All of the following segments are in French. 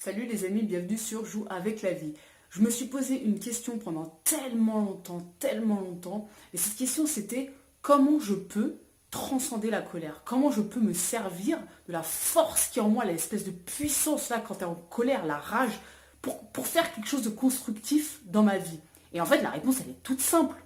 Salut les amis, bienvenue sur Joue avec la vie. Je me suis posé une question pendant tellement longtemps, et cette question c'était comment je peux transcender la colère? Comment je peux me servir de la force qui est en moi, l'espèce de puissance là quand tu es en colère, la rage, pour faire quelque chose de constructif dans ma vie? Et en fait la réponse elle est toute simple.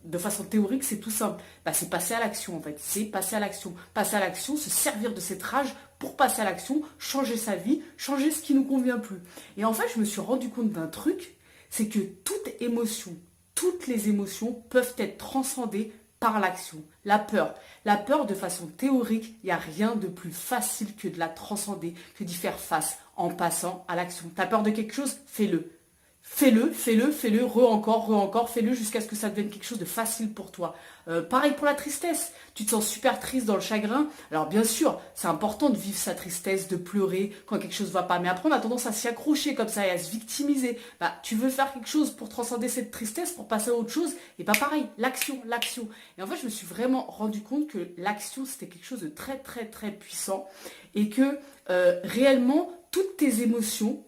De façon théorique, c'est tout simple. C'est passer à l'action en fait. C'est passer à l'action. Passer à l'action, se servir de cette rage pour passer à l'action, changer sa vie, changer ce qui ne nous convient plus. Et en fait, je me suis rendu compte d'un truc, c'est que toutes les émotions peuvent être transcendées par l'action. La peur de façon théorique, il n'y a rien de plus facile que de la transcender, que d'y faire face en passant à l'action. T'as peur de quelque chose? Fais-le. Fais-le, encore, fais-le jusqu'à ce que ça devienne quelque chose de facile pour toi. Pareil pour la tristesse, tu te sens super triste dans le chagrin. Alors bien sûr, c'est important de vivre sa tristesse, de pleurer quand quelque chose ne va pas. Mais après, on a tendance à s'y accrocher comme ça et à se victimiser. Tu veux faire quelque chose pour transcender cette tristesse, pour passer à autre chose. Et pas pareil, l'action. Et en fait, je me suis vraiment rendu compte que l'action, c'était quelque chose de très puissant. Et que réellement, toutes tes émotions,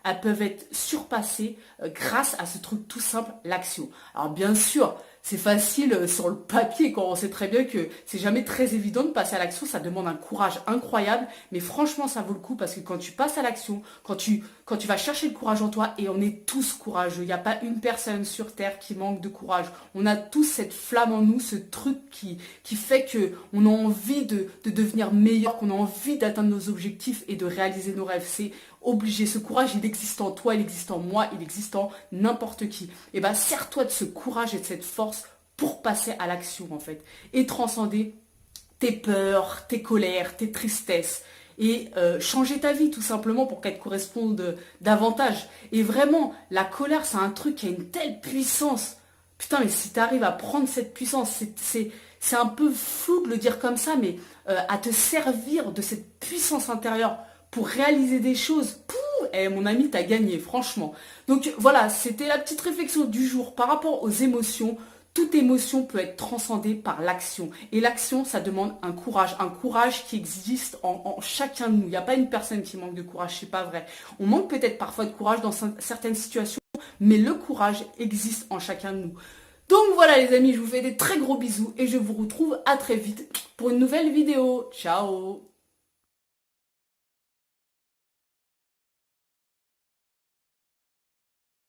elles peuvent être surpassées grâce à ce truc tout simple, l'action. Alors bien sûr, c'est facile sur le papier quand on sait très bien que c'est jamais très évident de passer à l'action, ça demande un courage incroyable, mais franchement ça vaut le coup parce que quand tu passes à l'action, quand tu vas chercher le courage en toi, et on est tous courageux, il n'y a pas une personne sur terre qui manque de courage, on a tous cette flamme en nous, ce truc qui fait qu'on a envie de devenir meilleur, qu'on a envie d'atteindre nos objectifs et de réaliser nos rêves. C'est obligé, ce courage il existe en toi, il existe en moi, il existe en n'importe qui. Et sers-toi de ce courage et de cette force pour passer à l'action en fait, et transcender tes peurs, tes colères, tes tristesses, et changer ta vie tout simplement pour qu'elle te corresponde davantage. Et vraiment, la colère c'est un truc qui a une telle puissance. Putain, mais si tu arrives à prendre cette puissance, c'est un peu flou de le dire comme ça, mais à te servir de cette puissance intérieure pour réaliser des choses, mon ami, t'as gagné, franchement. Donc voilà, c'était la petite réflexion du jour par rapport aux émotions. Toute émotion peut être transcendée par l'action. Et l'action, ça demande un courage qui existe en chacun de nous. Il n'y a pas une personne qui manque de courage, c'est pas vrai. On manque peut-être parfois de courage dans certaines situations, mais le courage existe en chacun de nous. Donc voilà les amis, je vous fais des très gros bisous et je vous retrouve à très vite pour une nouvelle vidéo. Ciao!